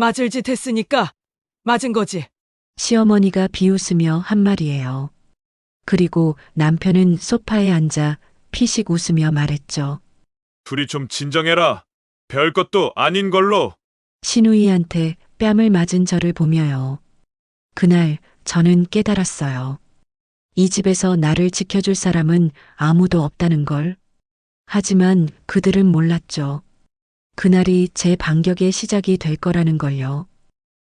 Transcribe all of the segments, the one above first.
맞을 짓 했으니까 맞은 거지. 시어머니가 비웃으며 한 말이에요. 그리고 남편은 소파에 앉아 피식 웃으며 말했죠. 둘이 좀 진정해라. 별것도 아닌 걸로. 시누이한테 뺨을 맞은 저를 보며요. 그날 저는 깨달았어요. 이 집에서 나를 지켜줄 사람은 아무도 없다는 걸. 하지만 그들은 몰랐죠. 그날이 제 반격의 시작이 될 거라는 걸요.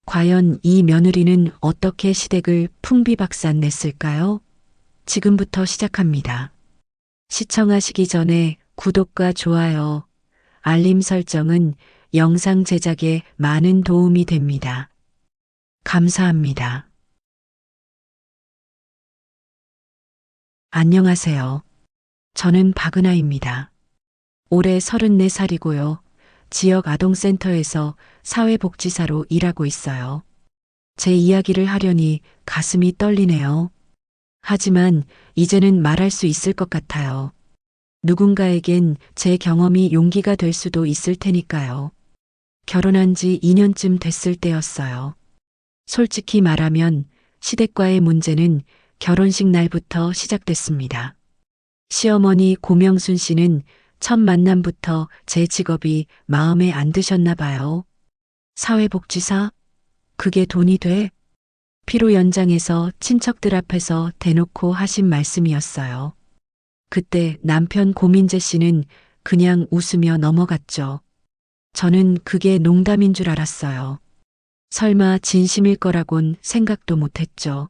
과연 이 며느리는 어떻게 시댁을 풍비박산 냈을까요? 지금부터 시작합니다. 시청하시기 전에 구독과 좋아요, 알림 설정은 영상 제작에 많은 도움이 됩니다. 감사합니다. 안녕하세요. 저는 박은하입니다. 올해 34살이고요. 지역 아동센터에서 사회복지사로 일하고 있어요. 제 이야기를 하려니 가슴이 떨리네요. 하지만 이제는 말할 수 있을 것 같아요. 누군가에겐 제 경험이 용기가 될 수도 있을 테니까요. 결혼한 지 2년쯤 됐을 때였어요. 솔직히 말하면 시댁과의 문제는 결혼식 날부터 시작됐습니다. 시어머니 고명순 씨는 첫 만남부터 제 직업이 마음에 안 드셨나 봐요. 사회복지사? 그게 돈이 돼? 피로 연장해서 친척들 앞에서 대놓고 하신 말씀이었어요. 그때 남편 고민재 씨는 그냥 웃으며 넘어갔죠. 저는 그게 농담인 줄 알았어요. 설마 진심일 거라곤 생각도 못했죠.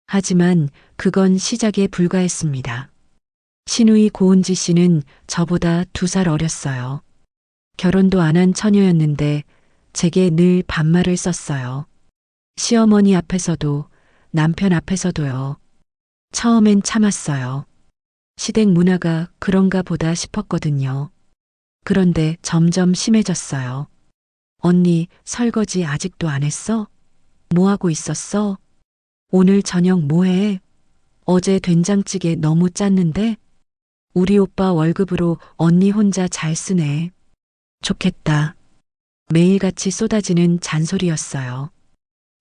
하지만 그건 시작에 불과했습니다. 시누이 고은지 씨는 저보다 2살 어렸어요. 결혼도 안 한 처녀였는데 제게 늘 반말을 썼어요. 시어머니 앞에서도 남편 앞에서도요. 처음엔 참았어요. 시댁 문화가 그런가 보다 싶었거든요. 그런데 점점 심해졌어요. 언니, 설거지 아직도 안 했어? 뭐 하고 있었어? 오늘 저녁 뭐 해? 어제 된장찌개 너무 짰는데? 우리 오빠 월급으로 언니 혼자 잘 쓰네. 좋겠다. 매일같이 쏟아지는 잔소리였어요.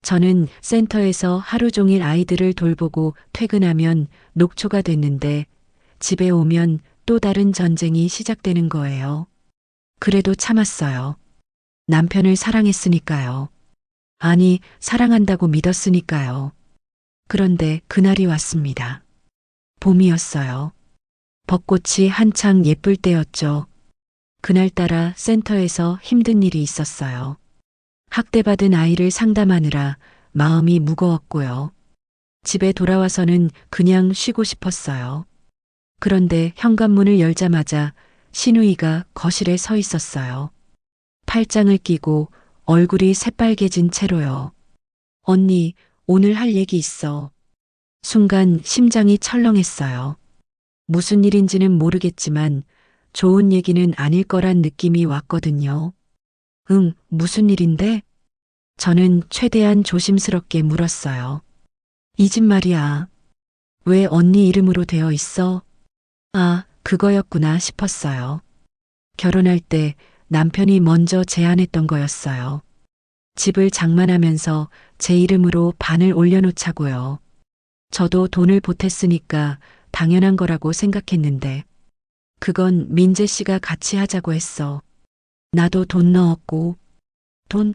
저는 센터에서 하루 종일 아이들을 돌보고 퇴근하면 녹초가 됐는데 집에 오면 또 다른 전쟁이 시작되는 거예요. 그래도 참았어요. 남편을 사랑했으니까요. 아니, 사랑한다고 믿었으니까요. 그런데 그날이 왔습니다. 봄이었어요. 벚꽃이 한창 예쁠 때였죠. 그날따라 센터에서 힘든 일이 있었어요. 학대받은 아이를 상담하느라 마음이 무거웠고요. 집에 돌아와서는 그냥 쉬고 싶었어요. 그런데 현관문을 열자마자 시누이가 거실에 서 있었어요. 팔짱을 끼고 얼굴이 새빨개진 채로요. 언니, 오늘 할 얘기 있어. 순간 심장이 철렁했어요. 무슨 일인지는 모르겠지만 좋은 얘기는 아닐 거란 느낌이 왔거든요. 응, 무슨 일인데? 저는 최대한 조심스럽게 물었어요. 이 집 말이야. 왜 언니 이름으로 되어 있어? 아, 그거였구나 싶었어요. 결혼할 때 남편이 먼저 제안했던 거였어요. 집을 장만하면서 제 이름으로 반을 올려놓자고요. 저도 돈을 보탰으니까 당연한 거라고 생각했는데 그건 민재 씨가 같이 하자고 했어. 나도 돈 넣었고. 돈?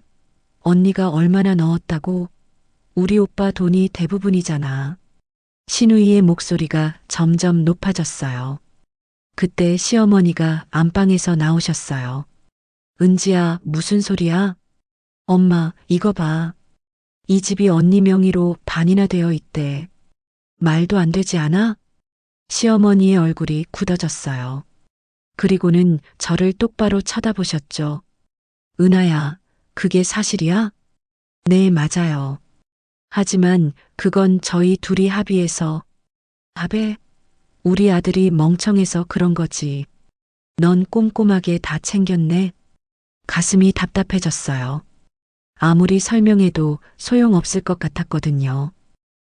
언니가 얼마나 넣었다고? 우리 오빠 돈이 대부분이잖아. 시누이의 목소리가 점점 높아졌어요. 그때 시어머니가 안방에서 나오셨어요. 은지야, 무슨 소리야? 엄마, 이거 봐. 이 집이 언니 명의로 반이나 되어 있대. 말도 안 되지 않아? 시어머니의 얼굴이 굳어졌어요. 그리고는 저를 똑바로 쳐다보셨죠. 은하야, 그게 사실이야? 네, 맞아요. 하지만 그건 저희 둘이 합의해서. 합의? 우리 아들이 멍청해서 그런 거지. 넌 꼼꼼하게 다 챙겼네. 가슴이 답답해졌어요. 아무리 설명해도 소용없을 것 같았거든요.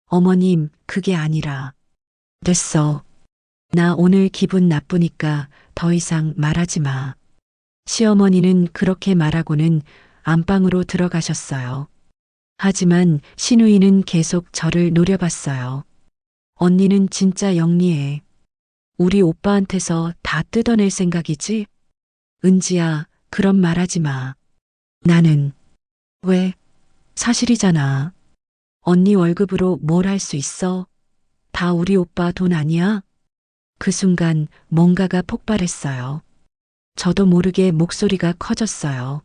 어머님, 그게 아니라. 됐어. 나 오늘 기분 나쁘니까 더 이상 말하지 마. 시어머니는 그렇게 말하고는 안방으로 들어가셨어요. 하지만 신우이는 계속 저를 노려봤어요. 언니는 진짜 영리해. 우리 오빠한테서 다 뜯어낼 생각이지? 은지야, 그런 말 하지 마. 나는 왜? 사실이잖아. 언니 월급으로 뭘 할 수 있어? 다 우리 오빠 돈 아니야? 그 순간 뭔가가 폭발했어요. 저도 모르게 목소리가 커졌어요.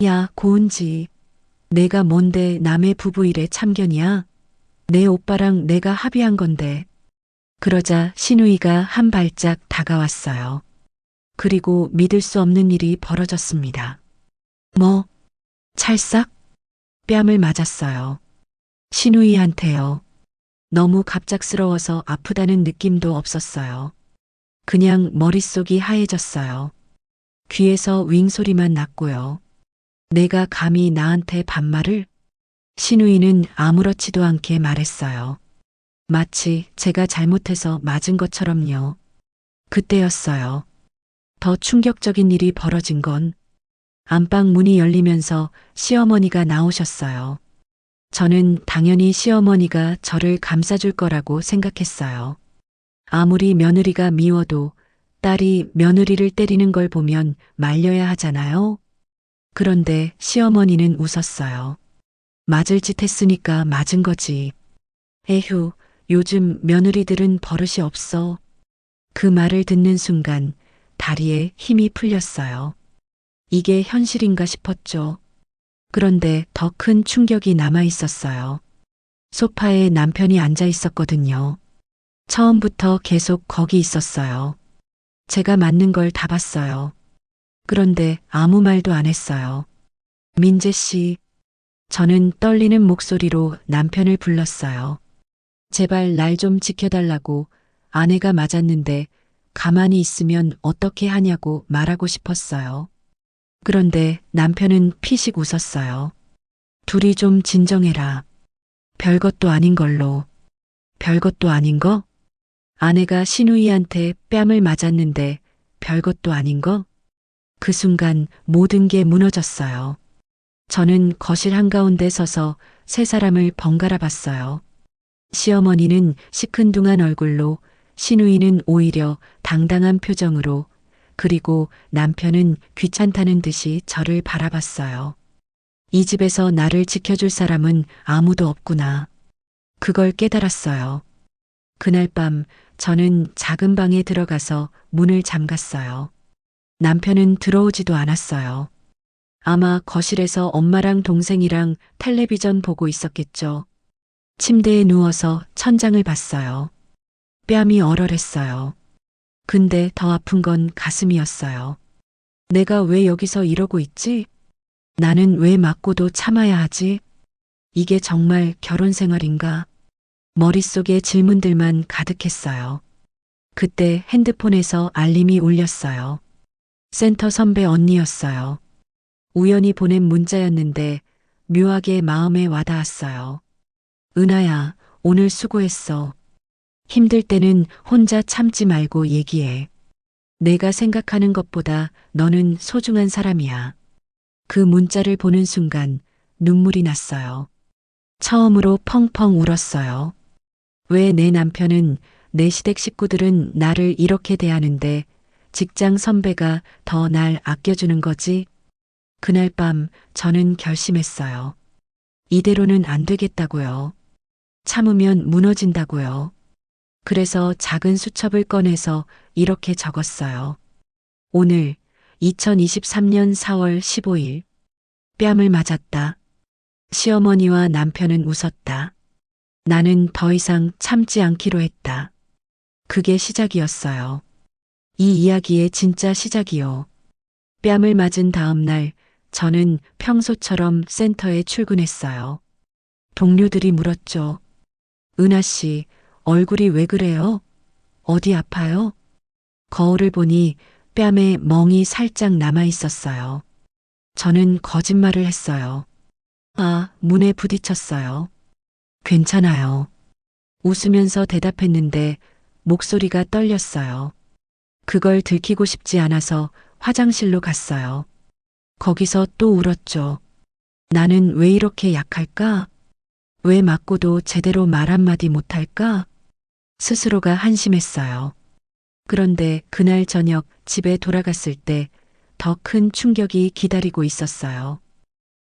야, 고은지. 내가 뭔데 남의 부부 일에 참견이야? 내 오빠랑 내가 합의한 건데. 그러자 신우이가 한 발짝 다가왔어요. 그리고 믿을 수 없는 일이 벌어졌습니다. 뭐? 찰싹? 뺨을 맞았어요. 신우이한테요. 너무 갑작스러워서 아프다는 느낌도 없었어요. 그냥 머릿속이 하얘졌어요. 귀에서 윙 소리만 났고요. 내가 감히 나한테 반말을? 신우이는 아무렇지도 않게 말했어요. 마치 제가 잘못해서 맞은 것처럼요. 그때였어요. 더 충격적인 일이 벌어진 건 안방 문이 열리면서 시어머니가 나오셨어요. 저는 당연히 시어머니가 저를 감싸줄 거라고 생각했어요. 아무리 며느리가 미워도 딸이 며느리를 때리는 걸 보면 말려야 하잖아요. 그런데 시어머니는 웃었어요. 맞을 짓 했으니까 맞은 거지. 에휴, 요즘 며느리들은 버릇이 없어. 그 말을 듣는 순간 다리에 힘이 풀렸어요. 이게 현실인가 싶었죠. 그런데 더 큰 충격이 남아 있었어요. 소파에 남편이 앉아 있었거든요. 처음부터 계속 거기 있었어요. 제가 맞는 걸 다 봤어요. 그런데 아무 말도 안 했어요. 민재 씨, 저는 떨리는 목소리로 남편을 불렀어요. 제발 날 좀 지켜달라고. 아내가 맞았는데 가만히 있으면 어떻게 하냐고 말하고 싶었어요. 그런데 남편은 피식 웃었어요. 둘이 좀 진정해라. 별것도 아닌 걸로. 별것도 아닌 거? 아내가 신우이한테 뺨을 맞았는데 별것도 아닌 거? 그 순간 모든 게 무너졌어요. 저는 거실 한가운데 서서 세 사람을 번갈아 봤어요. 시어머니는 시큰둥한 얼굴로, 신우이는 오히려 당당한 표정으로, 그리고 남편은 귀찮다는 듯이 저를 바라봤어요. 이 집에서 나를 지켜줄 사람은 아무도 없구나. 그걸 깨달았어요. 그날 밤 저는 작은 방에 들어가서 문을 잠갔어요. 남편은 들어오지도 않았어요. 아마 거실에서 엄마랑 동생이랑 텔레비전 보고 있었겠죠. 침대에 누워서 천장을 봤어요. 뺨이 얼얼했어요. 근데 더 아픈 건 가슴이었어요. 내가 왜 여기서 이러고 있지? 나는 왜 맞고도 참아야 하지? 이게 정말 결혼 생활인가? 머릿속에 질문들만 가득했어요. 그때 핸드폰에서 알림이 울렸어요. 센터 선배 언니였어요. 우연히 보낸 문자였는데 묘하게 마음에 와닿았어요. 은하야, 오늘 수고했어. 힘들 때는 혼자 참지 말고 얘기해. 내가 생각하는 것보다 너는 소중한 사람이야. 그 문자를 보는 순간 눈물이 났어요. 처음으로 펑펑 울었어요. 왜 내 남편은, 내 시댁 식구들은 나를 이렇게 대하는데 직장 선배가 더 날 아껴주는 거지? 그날 밤 저는 결심했어요. 이대로는 안 되겠다고요. 참으면 무너진다고요. 그래서 작은 수첩을 꺼내서 이렇게 적었어요. 오늘 2023년 4월 15일 뺨을 맞았다. 시어머니와 남편은 웃었다. 나는 더 이상 참지 않기로 했다. 그게 시작이었어요. 이 이야기의 진짜 시작이요. 뺨을 맞은 다음 날 저는 평소처럼 센터에 출근했어요. 동료들이 물었죠. 은하 씨, 얼굴이 왜 그래요? 어디 아파요? 거울을 보니 뺨에 멍이 살짝 남아 있었어요. 저는 거짓말을 했어요. 아, 문에 부딪혔어요. 괜찮아요. 웃으면서 대답했는데 목소리가 떨렸어요. 그걸 들키고 싶지 않아서 화장실로 갔어요. 거기서 또 울었죠. 나는 왜 이렇게 약할까? 왜 맞고도 제대로 말 한마디 못할까? 스스로가 한심했어요. 그런데 그날 저녁 집에 돌아갔을 때 더 큰 충격이 기다리고 있었어요.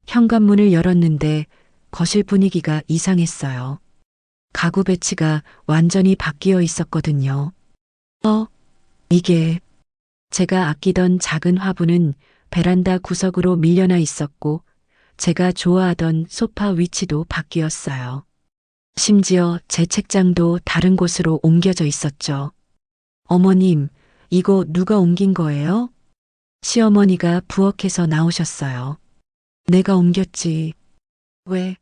현관문을 열었는데 거실 분위기가 이상했어요. 가구 배치가 완전히 바뀌어 있었거든요. 이게 제가 아끼던 작은 화분은 베란다 구석으로 밀려나 있었고 제가 좋아하던 소파 위치도 바뀌었어요. 심지어 제 책장도 다른 곳으로 옮겨져 있었죠. 어머님, 이거 누가 옮긴 거예요? 시어머니가 부엌에서 나오셨어요. 내가 옮겼지. 왜?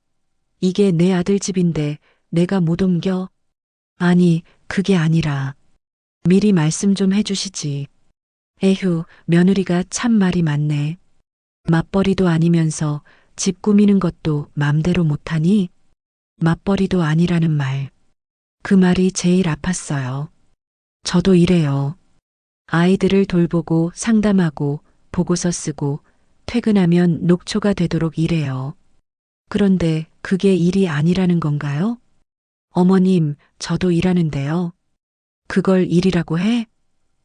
이게 내 아들 집인데 내가 못 옮겨? 아니, 그게 아니라 미리 말씀 좀 해주시지. 에휴, 며느리가 참 말이 많네. 맞벌이도 아니면서 집 꾸미는 것도 맘대로 못하니? 맞벌이도 아니라는 말. 그 말이 제일 아팠어요. 저도 이래요. 아이들을 돌보고 상담하고 보고서 쓰고 퇴근하면 녹초가 되도록 일해요. 그런데 그게 일이 아니라는 건가요? 어머님, 저도 일하는데요. 그걸 일이라고 해?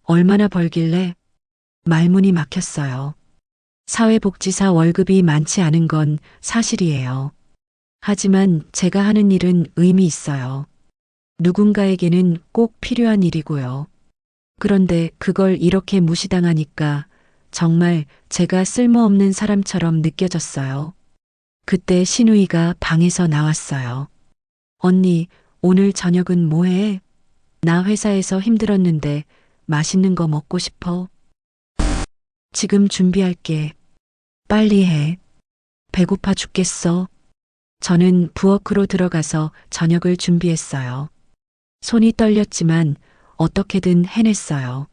얼마나 벌길래? 말문이 막혔어요. 사회복지사 월급이 많지 않은 건 사실이에요. 하지만 제가 하는 일은 의미 있어요. 누군가에게는 꼭 필요한 일이고요. 그런데 그걸 이렇게 무시당하니까 정말 제가 쓸모없는 사람처럼 느껴졌어요. 그때 신우이가 방에서 나왔어요. 언니, 오늘 저녁은 뭐 해? 나 회사에서 힘들었는데 맛있는 거 먹고 싶어. 지금 준비할게. 빨리 해. 배고파 죽겠어. 저는 부엌으로 들어가서 저녁을 준비했어요. 손이 떨렸지만 어떻게든 해냈어요.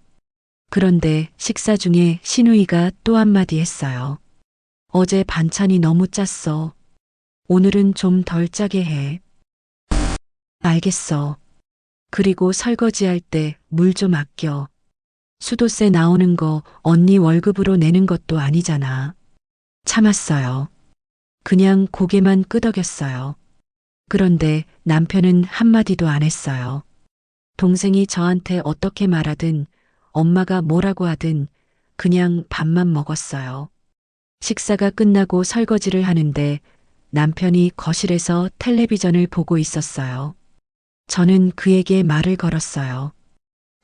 그런데 식사 중에 신우이가 또 한마디 했어요. 어제 반찬이 너무 짰어. 오늘은 좀 덜 짜게 해. 알겠어. 그리고 설거지할 때 물 좀 아껴. 수도세 나오는 거 언니 월급으로 내는 것도 아니잖아. 참았어요. 그냥 고개만 끄덕였어요. 그런데 남편은 한마디도 안 했어요. 동생이 저한테 어떻게 말하든 엄마가 뭐라고 하든 그냥 밥만 먹었어요. 식사가 끝나고 설거지를 하는데 남편이 거실에서 텔레비전을 보고 있었어요. 저는 그에게 말을 걸었어요.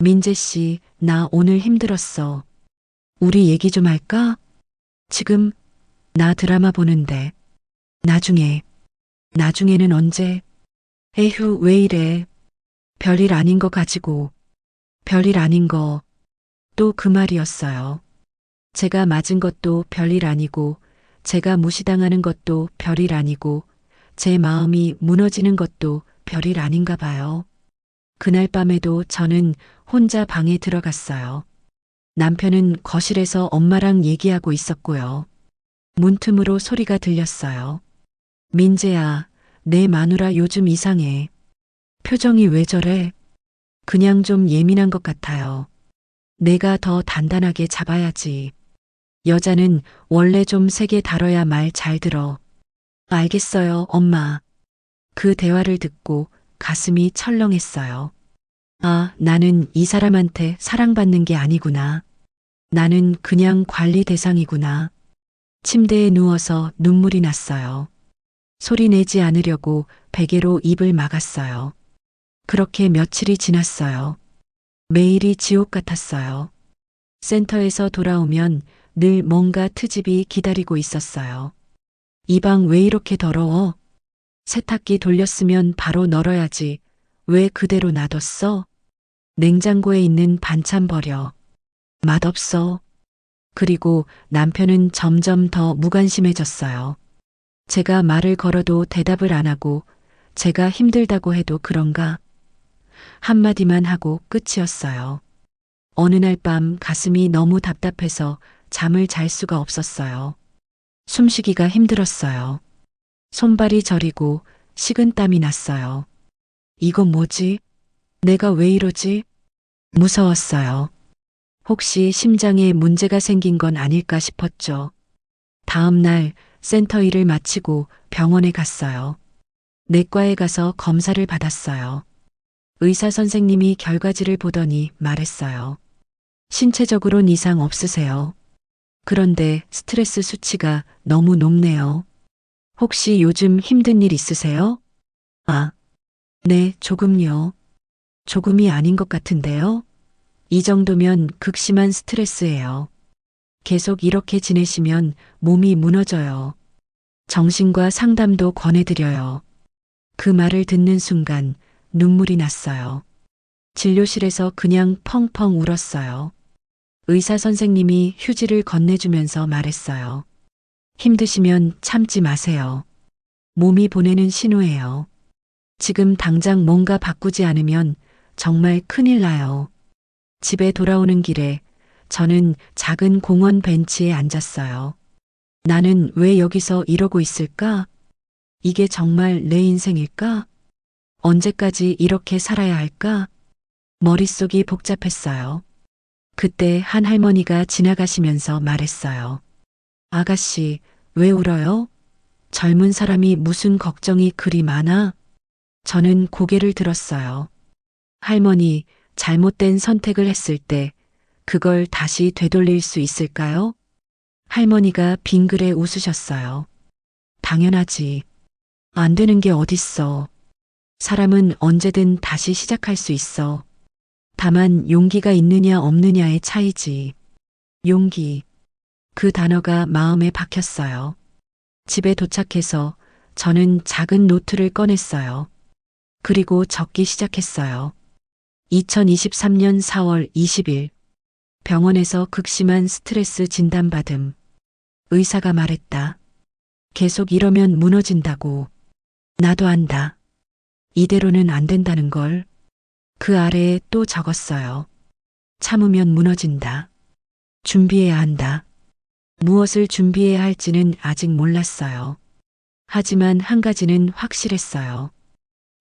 민재 씨, 나 오늘 힘들었어. 우리 얘기 좀 할까? 지금 나 드라마 보는데. 나중에는 언제? 에휴, 왜 이래? 별일 아닌 거 가지고. 별일 아닌 거. 또 그 말이었어요. 제가 맞은 것도 별일 아니고, 제가 무시당하는 것도 별일 아니고, 제 마음이 무너지는 것도 별일 아닌가 봐요. 그날 밤에도 저는 혼자 방에 들어갔어요. 남편은 거실에서 엄마랑 얘기하고 있었고요. 문틈으로 소리가 들렸어요. 민재야, 내 마누라 요즘 이상해. 표정이 왜 저래? 그냥 좀 예민한 것 같아요. 내가 더 단단하게 잡아야지. 여자는 원래 좀 세게 다뤄야 말 잘 들어. 알겠어요, 엄마. 그 대화를 듣고 가슴이 철렁했어요. 아, 나는 이 사람한테 사랑받는 게 아니구나. 나는 그냥 관리 대상이구나. 침대에 누워서 눈물이 났어요. 소리 내지 않으려고 베개로 입을 막았어요. 그렇게 며칠이 지났어요. 매일이 지옥 같았어요. 센터에서 돌아오면 늘 뭔가 트집이 기다리고 있었어요. 이 방 왜 이렇게 더러워? 세탁기 돌렸으면 바로 널어야지. 왜 그대로 놔뒀어? 냉장고에 있는 반찬 버려. 맛없어. 그리고 남편은 점점 더 무관심해졌어요. 제가 말을 걸어도 대답을 안 하고 제가 힘들다고 해도 그런가? 한마디만 하고 끝이었어요. 어느 날 밤 가슴이 너무 답답해서 잠을 잘 수가 없었어요. 숨쉬기가 힘들었어요. 손발이 저리고 식은땀이 났어요. 이건 뭐지? 내가 왜 이러지? 무서웠어요. 혹시 심장에 문제가 생긴 건 아닐까 싶었죠. 다음 날 센터 일을 마치고 병원에 갔어요. 내과에 가서 검사를 받았어요. 의사 선생님이 결과지를 보더니 말했어요. 신체적으론 이상 없으세요. 그런데 스트레스 수치가 너무 높네요. 혹시 요즘 힘든 일 있으세요? 아, 네, 조금요. 조금이 아닌 것 같은데요. 이 정도면 극심한 스트레스예요. 계속 이렇게 지내시면 몸이 무너져요. 정신과 상담도 권해드려요. 그 말을 듣는 순간 눈물이 났어요. 진료실에서 그냥 펑펑 울었어요. 의사 선생님이 휴지를 건네주면서 말했어요. 힘드시면 참지 마세요. 몸이 보내는 신호예요. 지금 당장 뭔가 바꾸지 않으면 정말 큰일 나요. 집에 돌아오는 길에 저는 작은 공원 벤치에 앉았어요. 나는 왜 여기서 이러고 있을까? 이게 정말 내 인생일까? 언제까지 이렇게 살아야 할까? 머릿속이 복잡했어요. 그때 한 할머니가 지나가시면서 말했어요. 아가씨, 왜 울어요? 젊은 사람이 무슨 걱정이 그리 많아? 저는 고개를 들었어요. 할머니, 잘못된 선택을 했을 때 그걸 다시 되돌릴 수 있을까요? 할머니가 빙그레 웃으셨어요. 당연하지. 안 되는 게 어딨어. 사람은 언제든 다시 시작할 수 있어. 다만 용기가 있느냐 없느냐의 차이지. 용기. 그 단어가 마음에 박혔어요. 집에 도착해서 저는 작은 노트를 꺼냈어요. 그리고 적기 시작했어요. 2023년 4월 20일. 병원에서 극심한 스트레스 진단받음. 의사가 말했다. 계속 이러면 무너진다고. 나도 안다. 이대로는 안 된다는 걸. 그 아래에 또 적었어요. 참으면 무너진다. 준비해야 한다. 무엇을 준비해야 할지는 아직 몰랐어요. 하지만 한 가지는 확실했어요.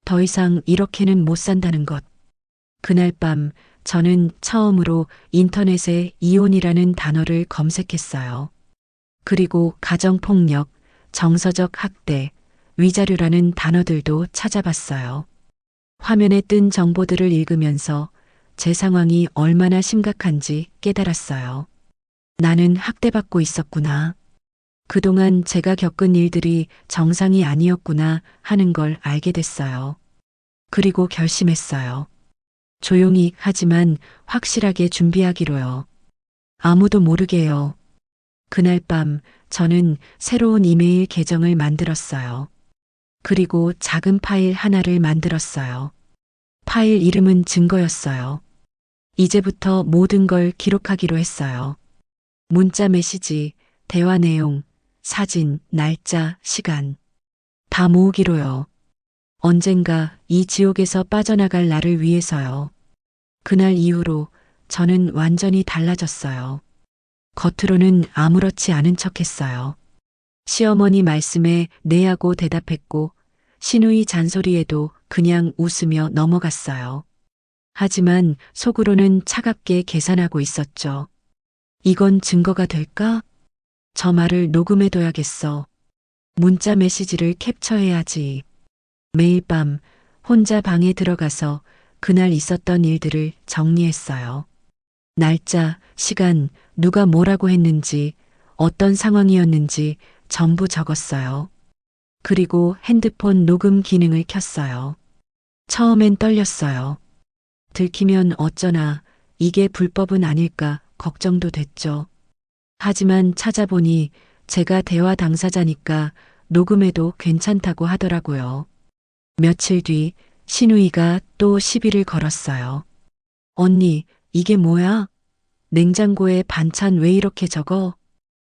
더 이상 이렇게는 못 산다는 것. 그날 밤 저는 처음으로 인터넷에 이혼이라는 단어를 검색했어요. 그리고 가정폭력, 정서적 학대, 위자료라는 단어들도 찾아봤어요. 화면에 뜬 정보들을 읽으면서 제 상황이 얼마나 심각한지 깨달았어요. 나는 학대받고 있었구나. 그동안 제가 겪은 일들이 정상이 아니었구나 하는 걸 알게 됐어요. 그리고 결심했어요. 조용히 하지만 확실하게 준비하기로요. 아무도 모르게요. 그날 밤 저는 새로운 이메일 계정을 만들었어요. 그리고 작은 파일 하나를 만들었어요. 파일 이름은 증거였어요. 이제부터 모든 걸 기록하기로 했어요. 문자 메시지, 대화 내용, 사진, 날짜, 시간. 다 모으기로요. 언젠가 이 지옥에서 빠져나갈 나를 위해서요. 그날 이후로 저는 완전히 달라졌어요. 겉으로는 아무렇지 않은 척 했어요. 시어머니 말씀에 네 하고 대답했고, 시누이 잔소리에도 그냥 웃으며 넘어갔어요. 하지만 속으로는 차갑게 계산하고 있었죠. 이건 증거가 될까? 저 말을 녹음해둬야겠어. 문자 메시지를 캡처해야지. 매일 밤 혼자 방에 들어가서 그날 있었던 일들을 정리했어요. 날짜, 시간, 누가 뭐라고 했는지, 어떤 상황이었는지 전부 적었어요. 그리고 핸드폰 녹음 기능을 켰어요. 처음엔 떨렸어요. 들키면 어쩌나 이게 불법은 아닐까 걱정도 됐죠. 하지만 찾아보니 제가 대화 당사자니까 녹음해도 괜찮다고 하더라고요. 며칠 뒤 시누이가 또 시비를 걸었어요. 언니, 이게 뭐야? 냉장고에 반찬 왜 이렇게 적어?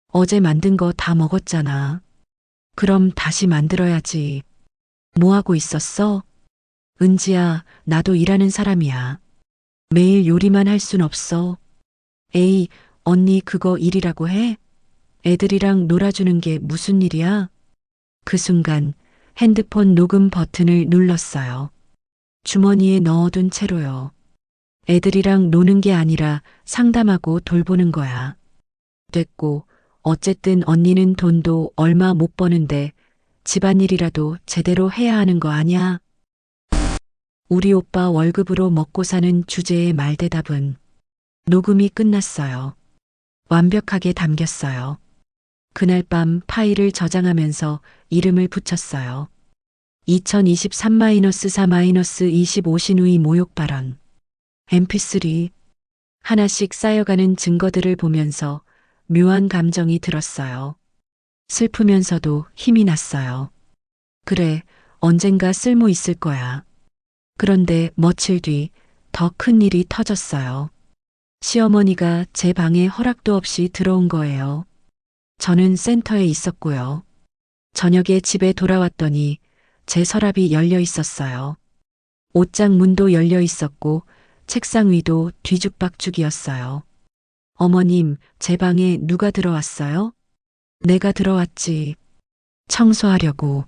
어제 만든 거 다 먹었잖아. 그럼 다시 만들어야지. 뭐 하고 있었어? 은지야, 나도 일하는 사람이야. 매일 요리만 할 순 없어. 에이, 언니 그거 일이라고 해? 애들이랑 놀아주는 게 무슨 일이야? 그 순간 핸드폰 녹음 버튼을 눌렀어요. 주머니에 넣어둔 채로요. 애들이랑 노는 게 아니라 상담하고 돌보는 거야. 됐고, 어쨌든 언니는 돈도 얼마 못 버는데 집안일이라도 제대로 해야 하는 거 아냐? 우리 오빠 월급으로 먹고 사는 주제의 말대답은 녹음이 끝났어요. 완벽하게 담겼어요. 그날 밤 파일을 저장하면서 이름을 붙였어요. 2023-4-25 신우이 모욕 발언. mp3. 하나씩 쌓여가는 증거들을 보면서 묘한 감정이 들었어요. 슬프면서도 힘이 났어요. 그래, 언젠가 쓸모 있을 거야. 그런데 며칠 뒤 더 큰 일이 터졌어요. 시어머니가 제 방에 허락도 없이 들어온 거예요. 저는 센터에 있었고요. 저녁에 집에 돌아왔더니 제 서랍이 열려 있었어요. 옷장 문도 열려 있었고 책상 위도 뒤죽박죽이었어요. 어머님, 제 방에 누가 들어왔어요? 내가 들어왔지. 청소하려고.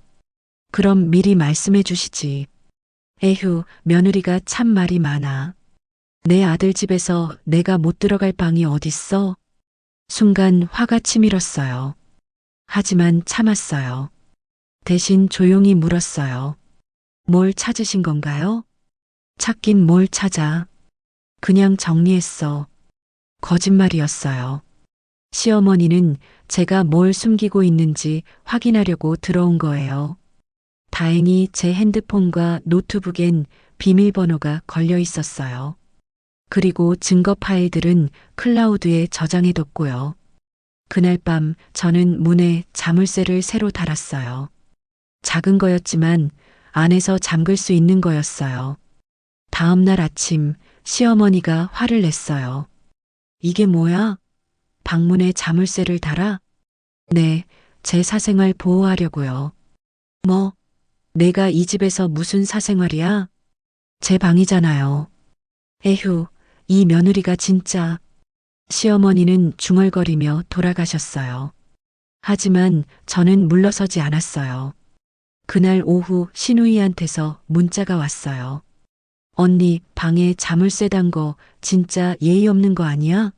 그럼 미리 말씀해 주시지. 에휴, 며느리가 참 말이 많아. 내 아들 집에서 내가 못 들어갈 방이 어딨어? 순간 화가 치밀었어요. 하지만 참았어요. 대신 조용히 물었어요. 뭘 찾으신 건가요? 찾긴 뭘 찾아. 그냥 정리했어. 거짓말이었어요. 시어머니는 제가 뭘 숨기고 있는지 확인하려고 들어온 거예요. 다행히 제 핸드폰과 노트북엔 비밀번호가 걸려 있었어요. 그리고 증거 파일들은 클라우드에 저장해뒀고요. 그날 밤 저는 문에 자물쇠를 새로 달았어요. 작은 거였지만 안에서 잠글 수 있는 거였어요. 다음 날 아침 시어머니가 화를 냈어요. 이게 뭐야? 방문에 자물쇠를 달아? 네, 제 사생활 보호하려고요. 뭐? 내가 이 집에서 무슨 사생활이야? 제 방이잖아요. 에휴, 이 며느리가 진짜. 시어머니는 중얼거리며 돌아가셨어요. 하지만 저는 물러서지 않았어요. 그날 오후 신우이한테서 문자가 왔어요. 언니, 방에 자물쇠 단 거 진짜 예의 없는 거 아니야?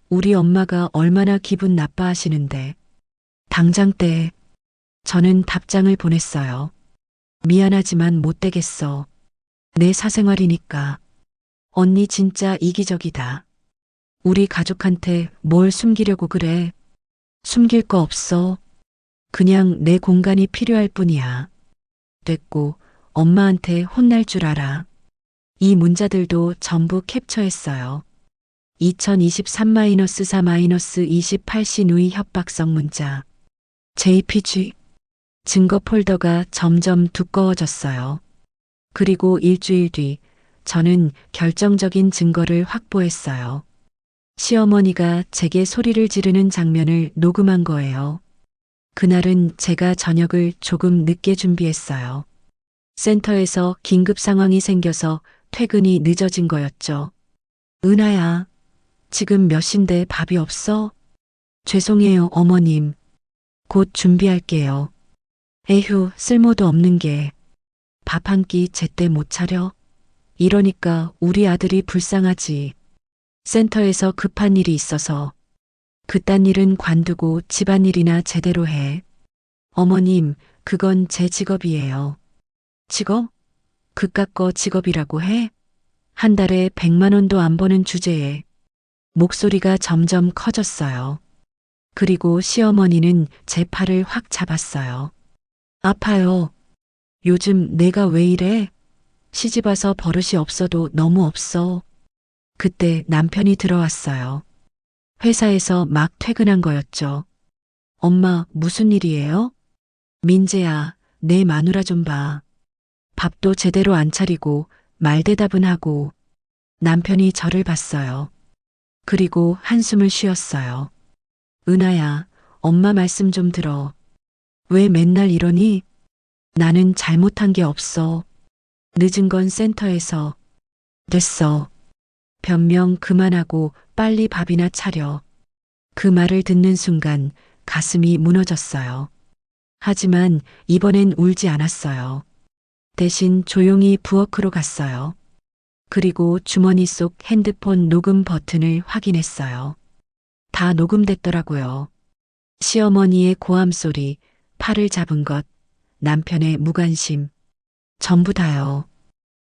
우리 엄마가 얼마나 기분 나빠하시는데. 당장 떼. 저는 답장을 보냈어요. 미안하지만 못 되겠어. 내 사생활이니까. 언니 진짜 이기적이다. 우리 가족한테 뭘 숨기려고 그래. 숨길 거 없어. 그냥 내 공간이 필요할 뿐이야. 됐고, 엄마한테 혼날 줄 알아. 이 문자들도 전부 캡처했어요. 2023-4-28 신우이 협박성 문자. JPG. 증거 폴더가 점점 두꺼워졌어요. 그리고 일주일 뒤 저는 결정적인 증거를 확보했어요. 시어머니가 제게 소리를 지르는 장면을 녹음한 거예요. 그날은 제가 저녁을 조금 늦게 준비했어요. 센터에서 긴급 상황이 생겨서 퇴근이 늦어진 거였죠. 은하야, 지금 몇 시인데 밥이 없어? 죄송해요, 어머님. 곧 준비할게요. 에휴, 쓸모도 없는 게. 밥 한 끼 제때 못 차려? 이러니까 우리 아들이 불쌍하지. 센터에서 급한 일이 있어서. 그딴 일은 관두고 집안일이나 제대로 해. 어머님, 그건 제 직업이에요. 직업? 그깟 거 직업이라고 해? 한 달에 100만 원도 안 버는 주제에. 목소리가 점점 커졌어요. 그리고 시어머니는 제 팔을 확 잡았어요. 아파요. 요즘 내가 왜 이래? 시집 와서 버릇이 없어도 너무 없어. 그때 남편이 들어왔어요. 회사에서 막 퇴근한 거였죠. 엄마, 무슨 일이에요? 민재야, 내 마누라 좀 봐. 밥도 제대로 안 차리고 말대답은 하고. 남편이 저를 봤어요. 그리고 한숨을 쉬었어요. 은하야, 엄마 말씀 좀 들어. 왜 맨날 이러니? 나는 잘못한 게 없어. 늦은 건 센터에서. 됐어. 변명 그만하고 빨리 밥이나 차려. 그 말을 듣는 순간 가슴이 무너졌어요. 하지만 이번엔 울지 않았어요. 대신 조용히 부엌으로 갔어요. 그리고 주머니 속 핸드폰 녹음 버튼을 확인했어요. 다 녹음됐더라고요. 시어머니의 고함 소리, 팔을 잡은 것, 남편의 무관심, 전부 다요.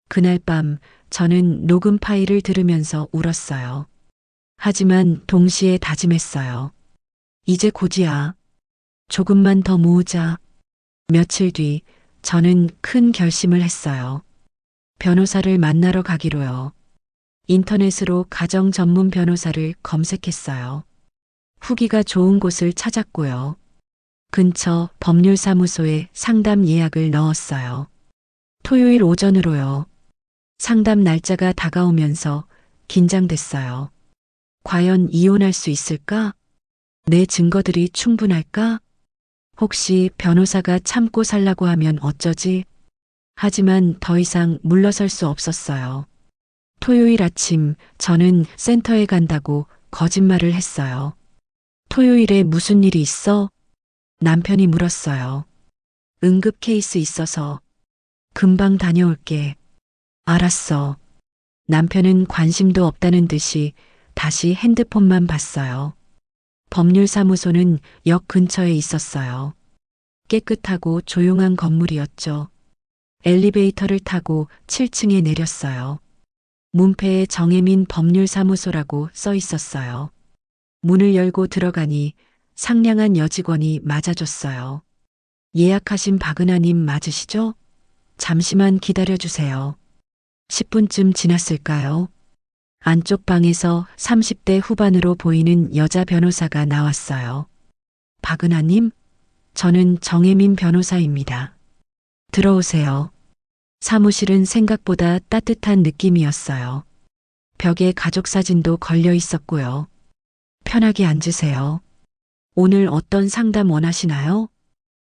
그날 밤 저는 녹음 파일을 들으면서 울었어요. 하지만 동시에 다짐했어요. 이제 곧이야. 조금만 더 모으자. 며칠 뒤 저는 큰 결심을 했어요. 변호사를 만나러 가기로요. 인터넷으로 가정 전문 변호사를 검색했어요. 후기가 좋은 곳을 찾았고요. 근처 법률사무소에 상담 예약을 넣었어요. 토요일 오전으로요. 상담 날짜가 다가오면서 긴장됐어요. 과연 이혼할 수 있을까? 내 증거들이 충분할까? 혹시 변호사가 참고 살라고 하면 어쩌지? 하지만 더 이상 물러설 수 없었어요. 토요일 아침 저는 센터에 간다고 거짓말을 했어요. 토요일에 무슨 일이 있어? 남편이 물었어요. 응급 케이스 있어서 금방 다녀올게. 알았어. 남편은 관심도 없다는 듯이 다시 핸드폰만 봤어요. 법률사무소는 역 근처에 있었어요. 깨끗하고 조용한 건물이었죠. 엘리베이터를 타고 7층에 내렸어요. 문패에 정혜민 법률사무소라고 써 있었어요. 문을 열고 들어가니 상냥한 여직원이 맞아줬어요. 예약하신 박은하님 맞으시죠? 잠시만 기다려주세요. 10분쯤 지났을까요? 안쪽 방에서 30대 후반으로 보이는 여자 변호사가 나왔어요. 박은하님, 저는 정혜민 변호사입니다. 들어오세요. 사무실은 생각보다 따뜻한 느낌이었어요. 벽에 가족 사진도 걸려 있었고요. 편하게 앉으세요. 오늘 어떤 상담 원하시나요?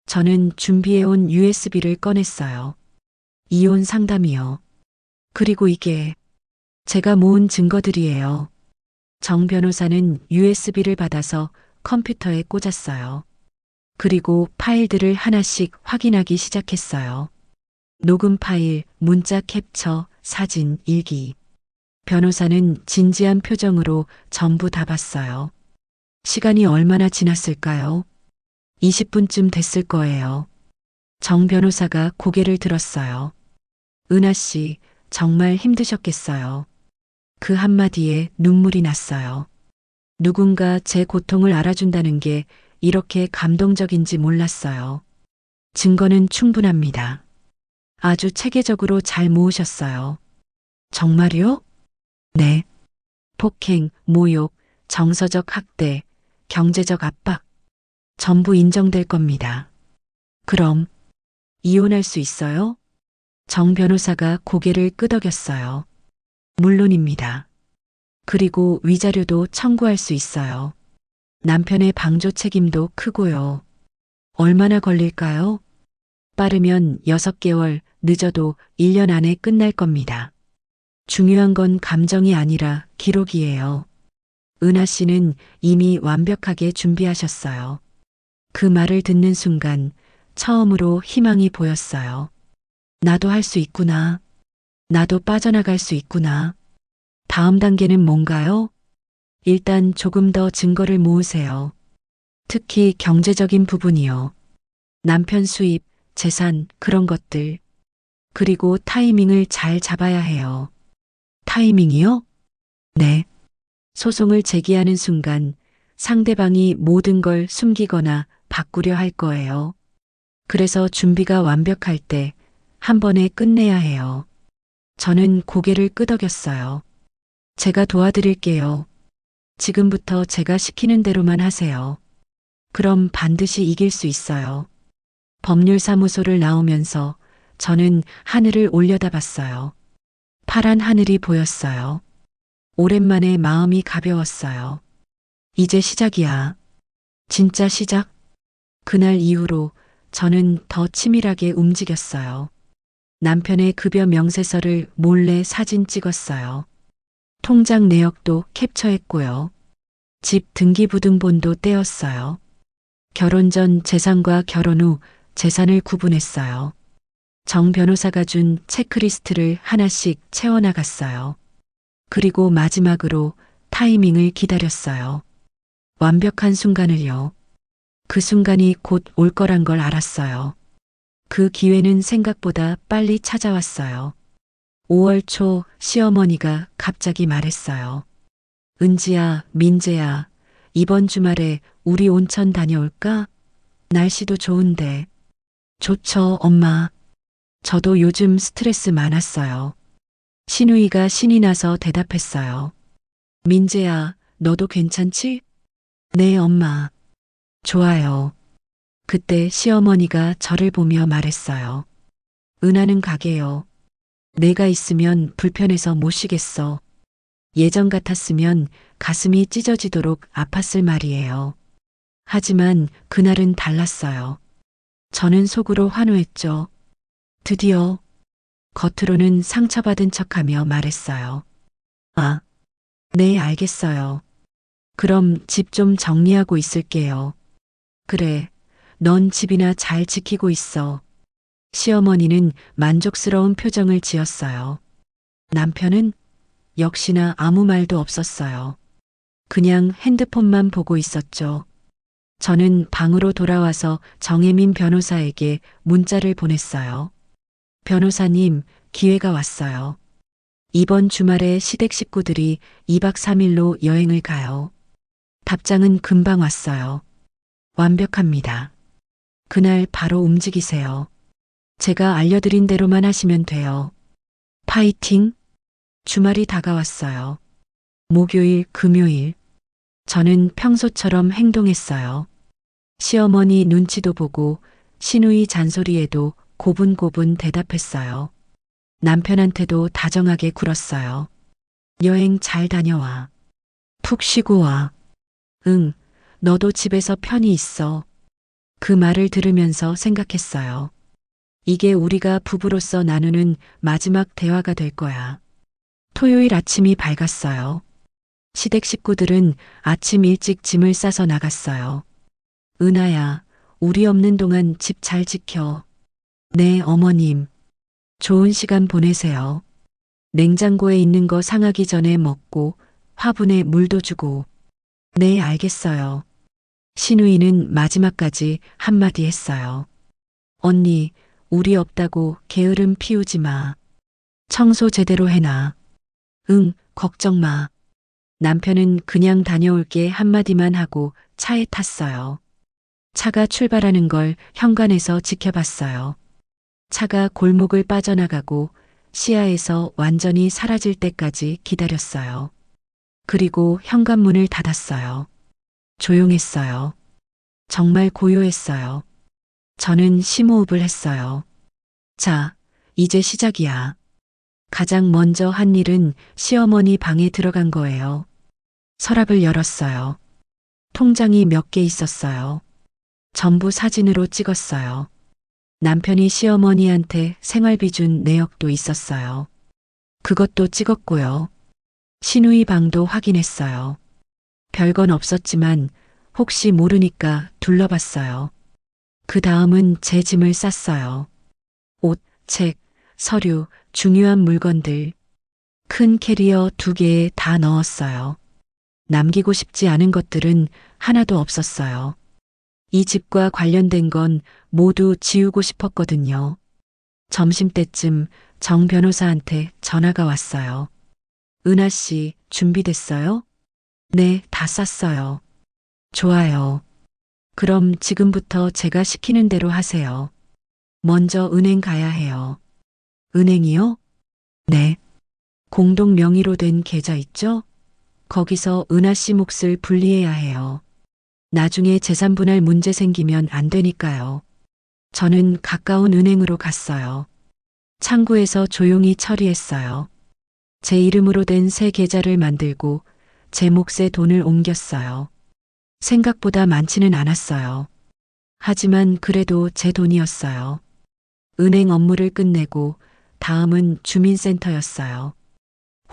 저는 준비해온 USB를 꺼냈어요. 이혼 상담이요. 그리고 이게 제가 모은 증거들이에요. 정 변호사는 USB를 받아서 컴퓨터에 꽂았어요. 그리고 파일들을 하나씩 확인하기 시작했어요. 녹음 파일, 문자 캡처, 사진, 일기. 변호사는 진지한 표정으로 전부 다 봤어요. 시간이 얼마나 지났을까요? 20분쯤 됐을 거예요. 정 변호사가 고개를 들었어요. 은하 씨, 정말 힘드셨겠어요. 그 한마디에 눈물이 났어요. 누군가 제 고통을 알아준다는 게 이렇게 감동적인지 몰랐어요. 증거는 충분합니다. 아주 체계적으로 잘 모으셨어요. 정말요? 네. 폭행, 모욕, 정서적 학대, 경제적 압박, 전부 인정될 겁니다. 그럼, 이혼할 수 있어요? 정 변호사가 고개를 끄덕였어요. 물론입니다. 그리고 위자료도 청구할 수 있어요. 남편의 방조 책임도 크고요. 얼마나 걸릴까요? 빠르면 6개월, 늦어도 1년 안에 끝날 겁니다. 중요한 건 감정이 아니라 기록이에요. 은하 씨는 이미 완벽하게 준비하셨어요. 그 말을 듣는 순간 처음으로 희망이 보였어요. 나도 할 수 있구나. 나도 빠져나갈 수 있구나. 다음 단계는 뭔가요? 일단 조금 더 증거를 모으세요. 특히 경제적인 부분이요. 남편 수입, 재산, 그런 것들. 그리고 타이밍을 잘 잡아야 해요. 타이밍이요? 네. 소송을 제기하는 순간 상대방이 모든 걸 숨기거나 바꾸려 할 거예요. 그래서 준비가 완벽할 때 한 번에 끝내야 해요. 저는 고개를 끄덕였어요. 제가 도와드릴게요. 지금부터 제가 시키는 대로만 하세요. 그럼 반드시 이길 수 있어요. 법률사무소를 나오면서 저는 하늘을 올려다봤어요. 파란 하늘이 보였어요. 오랜만에 마음이 가벼웠어요. 이제 시작이야. 진짜 시작. 그날 이후로 저는 더 치밀하게 움직였어요. 남편의 급여 명세서를 몰래 사진 찍었어요. 통장 내역도 캡처했고요. 집 등기부등본도 떼었어요. 결혼 전 재산과 결혼 후 재산을 구분했어요. 정 변호사가 준 체크리스트를 하나씩 채워나갔어요. 그리고 마지막으로 타이밍을 기다렸어요. 완벽한 순간을요. 그 순간이 곧 올 거란 걸 알았어요. 그 기회는 생각보다 빨리 찾아왔어요. 5월 초 시어머니가 갑자기 말했어요. 은지야, 민재야, 이번 주말에 우리 온천 다녀올까? 날씨도 좋은데. 좋죠, 엄마. 저도 요즘 스트레스 많았어요. 신우이가 신이 나서 대답했어요. 민재야, 너도 괜찮지? 네, 엄마. 좋아요. 그때 시어머니가 저를 보며 말했어요. 은하는 가게요. 내가 있으면 불편해서 못 쉬겠어. 예전 같았으면 가슴이 찢어지도록 아팠을 말이에요. 하지만 그날은 달랐어요. 저는 속으로 환호했죠. 드디어. 겉으로는 상처받은 척하며 말했어요. 아, 네, 알겠어요. 그럼 집 좀 정리하고 있을게요. 그래, 넌 집이나 잘 지키고 있어. 시어머니는 만족스러운 표정을 지었어요. 남편은 역시나 아무 말도 없었어요. 그냥 핸드폰만 보고 있었죠. 저는 방으로 돌아와서 정혜민 변호사에게 문자를 보냈어요. 변호사님, 기회가 왔어요. 이번 주말에 시댁 식구들이 2박 3일로 여행을 가요. 답장은 금방 왔어요. 완벽합니다. 그날 바로 움직이세요. 제가 알려드린 대로만 하시면 돼요. 파이팅! 주말이 다가왔어요. 목요일, 금요일. 저는 평소처럼 행동했어요. 시어머니 눈치도 보고 시누이 잔소리에도 고분고분 대답했어요. 남편한테도 다정하게 굴었어요. 여행 잘 다녀와. 푹 쉬고 와. 응, 너도 집에서 편히 있어. 그 말을 들으면서 생각했어요. 이게 우리가 부부로서 나누는 마지막 대화가 될 거야. 토요일 아침이 밝았어요. 시댁 식구들은 아침 일찍 짐을 싸서 나갔어요. 은하야, 우리 없는 동안 집 잘 지켜. 네, 어머님. 좋은 시간 보내세요. 냉장고에 있는 거 상하기 전에 먹고 화분에 물도 주고. 네, 알겠어요. 신우이는 마지막까지 한마디 했어요. 언니, 우리 없다고 게으름 피우지 마. 청소 제대로 해놔. 응, 걱정 마. 남편은 그냥 다녀올게 한마디만 하고 차에 탔어요. 차가 출발하는 걸 현관에서 지켜봤어요. 차가 골목을 빠져나가고 시야에서 완전히 사라질 때까지 기다렸어요. 그리고 현관문을 닫았어요. 조용했어요. 정말 고요했어요. 저는 심호흡을 했어요. 자, 이제 시작이야. 가장 먼저 한 일은 시어머니 방에 들어간 거예요. 서랍을 열었어요. 통장이 몇 개 있었어요. 전부 사진으로 찍었어요. 남편이 시어머니한테 생활비 준 내역도 있었어요. 그것도 찍었고요. 시누이 방도 확인했어요. 별건 없었지만 혹시 모르니까 둘러봤어요. 그 다음은 제 짐을 쌌어요. 옷, 책, 서류, 중요한 물건들. 큰 캐리어 2개에 다 넣었어요. 남기고 싶지 않은 것들은 하나도 없었어요. 이 집과 관련된 건 모두 지우고 싶었거든요. 점심때쯤 정 변호사한테 전화가 왔어요. 은하 씨, 준비됐어요? 네, 다 쌌어요. 좋아요. 그럼 지금부터 제가 시키는 대로 하세요. 먼저 은행 가야 해요. 은행이요? 네. 공동 명의로 된 계좌 있죠? 거기서 은하 씨 몫을 분리해야 해요. 나중에 재산 분할 문제 생기면 안 되니까요. 저는 가까운 은행으로 갔어요. 창구에서 조용히 처리했어요. 제 이름으로 된 새 계좌를 만들고 제 몫에 돈을 옮겼어요. 생각보다 많지는 않았어요. 하지만 그래도 제 돈이었어요. 은행 업무를 끝내고 다음은 주민센터였어요.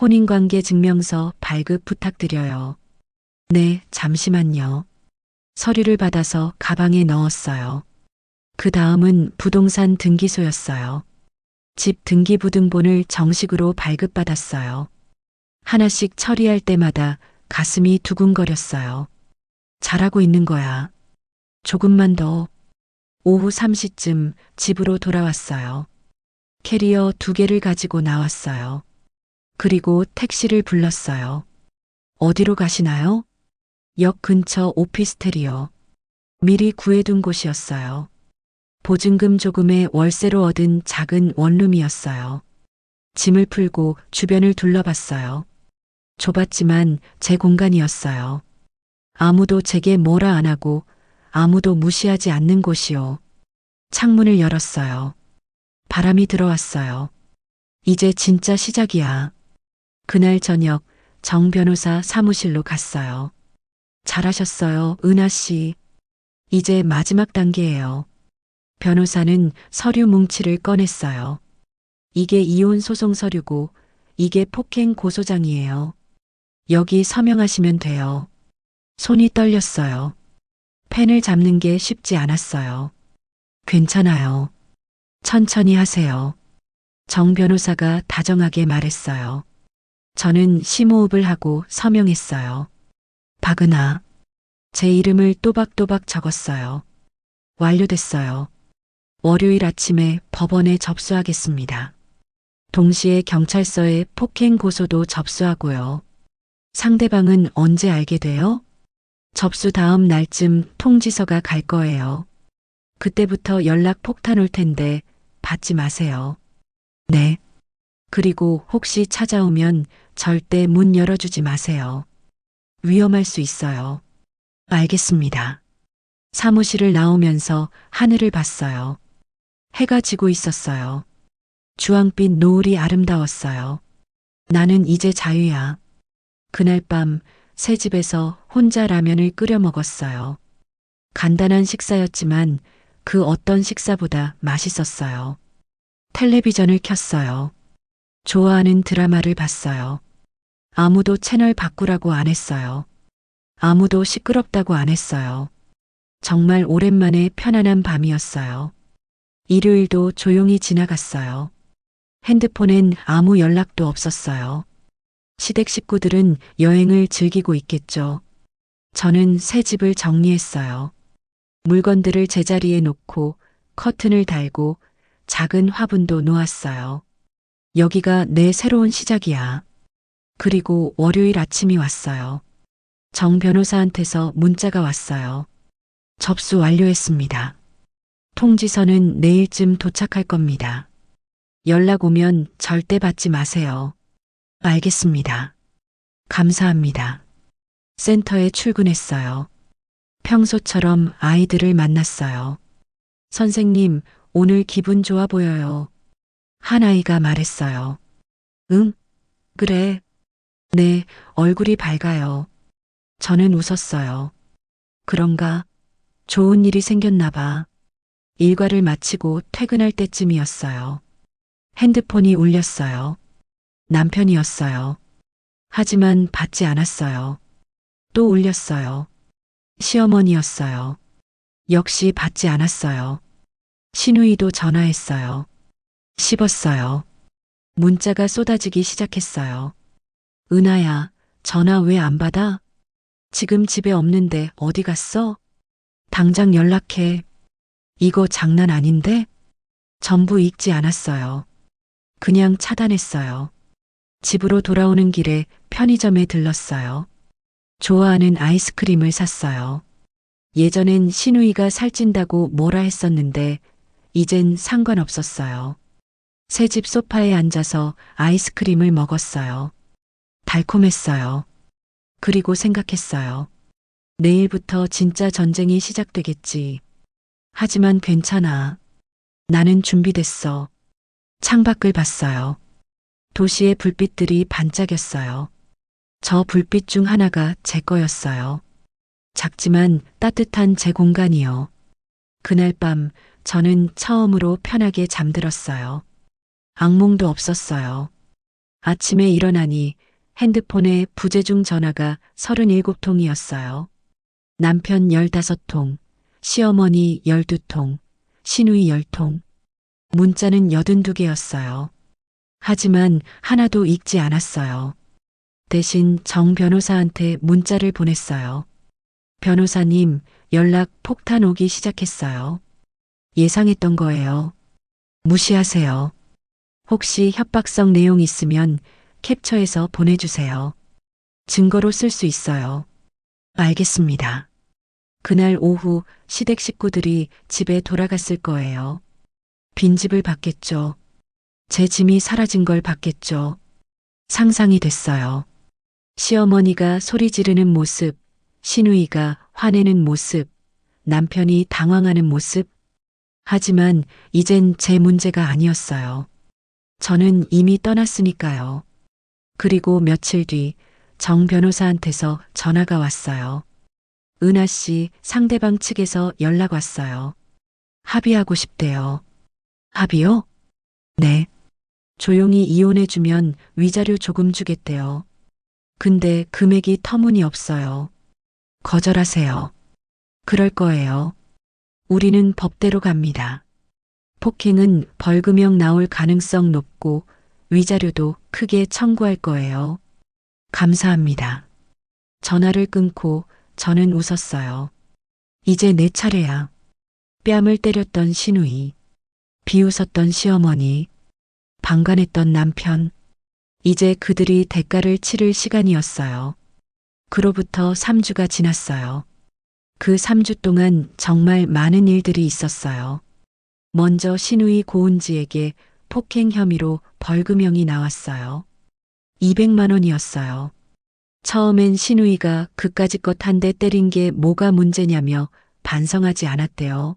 혼인관계 증명서 발급 부탁드려요. 네, 잠시만요. 서류를 받아서 가방에 넣었어요. 그 다음은 부동산 등기소였어요. 집 등기부등본을 정식으로 발급받았어요. 하나씩 처리할 때마다 가슴이 두근거렸어요. 잘하고 있는 거야. 조금만 더. 오후 3시쯤 집으로 돌아왔어요. 캐리어 2개를 가지고 나왔어요. 그리고 택시를 불렀어요. 어디로 가시나요? 역 근처 오피스텔이요. 미리 구해둔 곳이었어요. 보증금 조금의 월세로 얻은 작은 원룸이었어요. 짐을 풀고 주변을 둘러봤어요. 좁았지만 제 공간이었어요. 아무도 제게 뭐라 안 하고 아무도 무시하지 않는 곳이요. 창문을 열었어요. 바람이 들어왔어요. 이제 진짜 시작이야. 그날 저녁 정 변호사 사무실로 갔어요. 잘하셨어요, 은하 씨. 이제 마지막 단계예요. 변호사는 서류 뭉치를 꺼냈어요. 이게 이혼 소송 서류고 이게 폭행 고소장이에요. 여기 서명하시면 돼요. 손이 떨렸어요. 펜을 잡는 게 쉽지 않았어요. 괜찮아요. 천천히 하세요. 정 변호사가 다정하게 말했어요. 저는 심호흡을 하고 서명했어요. 박은하. 제 이름을 또박또박 적었어요. 완료됐어요. 월요일 아침에 법원에 접수하겠습니다. 동시에 경찰서에 폭행 고소도 접수하고요. 상대방은 언제 알게 돼요? 접수 다음 날쯤 통지서가 갈 거예요. 그때부터 연락 폭탄 올 텐데 받지 마세요. 네. 그리고 혹시 찾아오면 절대 문 열어주지 마세요. 위험할 수 있어요. 알겠습니다. 사무실을 나오면서 하늘을 봤어요. 해가 지고 있었어요. 주황빛 노을이 아름다웠어요. 나는 이제 자유야. 그날 밤 새 집에서 혼자 라면을 끓여 먹었어요. 간단한 식사였지만 그 어떤 식사보다 맛있었어요. 텔레비전을 켰어요. 좋아하는 드라마를 봤어요. 아무도 채널 바꾸라고 안 했어요. 아무도 시끄럽다고 안 했어요. 정말 오랜만에 편안한 밤이었어요. 일요일도 조용히 지나갔어요. 핸드폰엔 아무 연락도 없었어요. 시댁 식구들은 여행을 즐기고 있겠죠. 저는 새 집을 정리했어요. 물건들을 제자리에 놓고 커튼을 달고 작은 화분도 놓았어요. 여기가 내 새로운 시작이야. 그리고 월요일 아침이 왔어요. 정 변호사한테서 문자가 왔어요. 접수 완료했습니다. 통지서는 내일쯤 도착할 겁니다. 연락 오면 절대 받지 마세요. 알겠습니다. 감사합니다. 센터에 출근했어요. 평소처럼 아이들을 만났어요. 선생님, 오늘 기분 좋아 보여요. 한 아이가 말했어요. 응? 그래. 네, 얼굴이 밝아요. 저는 웃었어요. 그런가? 좋은 일이 생겼나 봐. 일과를 마치고 퇴근할 때쯤이었어요. 핸드폰이 울렸어요. 남편이었어요. 하지만 받지 않았어요. 또 울렸어요. 시어머니였어요. 역시 받지 않았어요. 시누이도 전화했어요. 씹었어요. 문자가 쏟아지기 시작했어요. 은하야, 전화 왜 안 받아? 지금 집에 없는데 어디 갔어? 당장 연락해. 이거 장난 아닌데? 전부 읽지 않았어요. 그냥 차단했어요. 집으로 돌아오는 길에 편의점에 들렀어요. 좋아하는 아이스크림을 샀어요. 예전엔 시누이가 살찐다고 뭐라 했었는데 이젠 상관없었어요. 새 집 소파에 앉아서 아이스크림을 먹었어요. 달콤했어요. 그리고 생각했어요. 내일부터 진짜 전쟁이 시작되겠지. 하지만 괜찮아. 나는 준비됐어. 창밖을 봤어요. 도시의 불빛들이 반짝였어요. 저 불빛 중 하나가 제 거였어요. 작지만 따뜻한 제 공간이요. 그날 밤 저는 처음으로 편하게 잠들었어요. 악몽도 없었어요. 아침에 일어나니 핸드폰에 부재중 전화가 37통이었어요. 남편 15통, 시어머니 12통, 시누이 10통. 문자는 82개였어요. 하지만 하나도 읽지 않았어요. 대신 정 변호사한테 문자를 보냈어요. 변호사님, 연락 폭탄 오기 시작했어요. 예상했던 거예요. 무시하세요. 혹시 협박성 내용 있으면 캡처해서 보내주세요. 증거로 쓸 수 있어요. 알겠습니다. 그날 오후 시댁 식구들이 집에 돌아갔을 거예요. 빈집을 봤겠죠. 제 짐이 사라진 걸 봤겠죠. 상상이 됐어요. 시어머니가 소리 지르는 모습, 시누이가 화내는 모습, 남편이 당황하는 모습. 하지만 이젠 제 문제가 아니었어요. 저는 이미 떠났으니까요. 그리고 며칠 뒤 정 변호사한테서 전화가 왔어요. 은하 씨 상대방 측에서 연락 왔어요. 합의하고 싶대요. 합의요? 네. 조용히 이혼해주면 위자료 조금 주겠대요. 근데 금액이 터무니없어요. 거절하세요. 그럴 거예요. 우리는 법대로 갑니다. 폭행은 벌금형 나올 가능성 높고 위자료도 크게 청구할 거예요. 감사합니다. 전화를 끊고 저는 웃었어요. 이제 내 차례야. 뺨을 때렸던 시누이, 비웃었던 시어머니, 방관했던 남편. 이제 그들이 대가를 치를 시간이었어요. 그로부터 3주가 지났어요. 그 3주 동안 정말 많은 일들이 있었어요. 먼저 시누이 고은지에게 폭행 혐의로 벌금형이 나왔어요. 200만 원이었어요. 처음엔 시누이가 그까짓 것 한 대 때린 게 뭐가 문제냐며 반성하지 않았대요.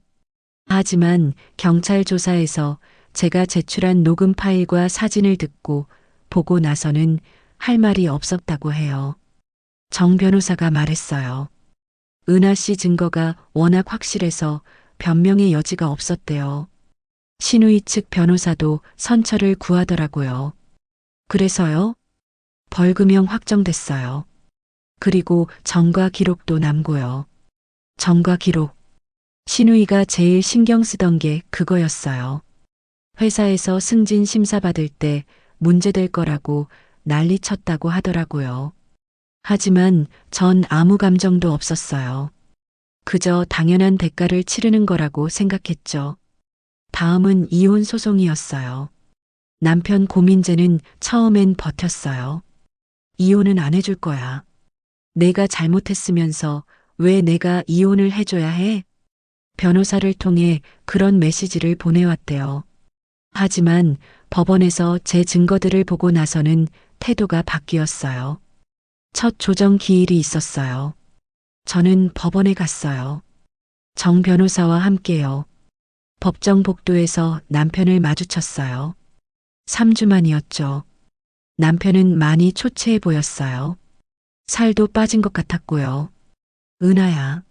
하지만 경찰 조사에서 제가 제출한 녹음 파일과 사진을 듣고 보고 나서는 할 말이 없었다고 해요. 정 변호사가 말했어요. 은하 씨 증거가 워낙 확실해서 변명의 여지가 없었대요. 시누이 측 변호사도 선처를 구하더라고요. 그래서요? 벌금형 확정됐어요. 그리고 전과 기록도 남고요. 전과 기록. 시누이가 제일 신경 쓰던 게 그거였어요. 회사에서 승진 심사 받을 때 문제될 거라고 난리 쳤다고 하더라고요. 하지만 전 아무 감정도 없었어요. 그저 당연한 대가를 치르는 거라고 생각했죠. 다음은 이혼 소송이었어요. 남편 고민재는 처음엔 버텼어요. 이혼은 안 해줄 거야. 내가 잘못했으면서 왜 내가 이혼을 해줘야 해? 변호사를 통해 그런 메시지를 보내왔대요. 하지만 법원에서 제 증거들을 보고 나서는 태도가 바뀌었어요. 첫 조정 기일이 있었어요. 저는 법원에 갔어요. 정 변호사와 함께요. 법정 복도에서 남편을 마주쳤어요. 3주 만이었죠. 남편은 많이 초췌해 보였어요. 살도 빠진 것 같았고요. 은하야.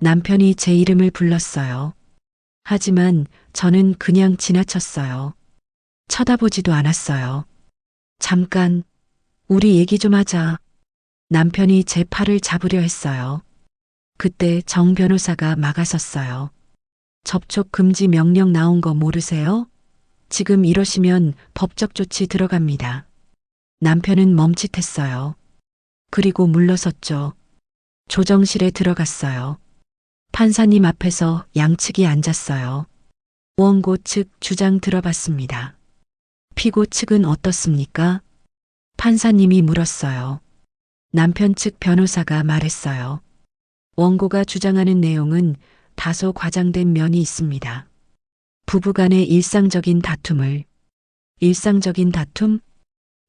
남편이 제 이름을 불렀어요. 하지만 저는 그냥 지나쳤어요. 쳐다보지도 않았어요. 잠깐, 우리 얘기 좀 하자. 남편이 제 팔을 잡으려 했어요. 그때 정 변호사가 막아섰어요. 접촉 금지 명령 나온 거 모르세요? 지금 이러시면 법적 조치 들어갑니다. 남편은 멈칫했어요. 그리고 물러섰죠. 조정실에 들어갔어요. 판사님 앞에서 양측이 앉았어요. 원고 측 주장 들어봤습니다. 피고 측은 어떻습니까? 판사님이 물었어요. 남편 측 변호사가 말했어요. 원고가 주장하는 내용은 다소 과장된 면이 있습니다. 부부간의 일상적인 다툼을. 일상적인 다툼?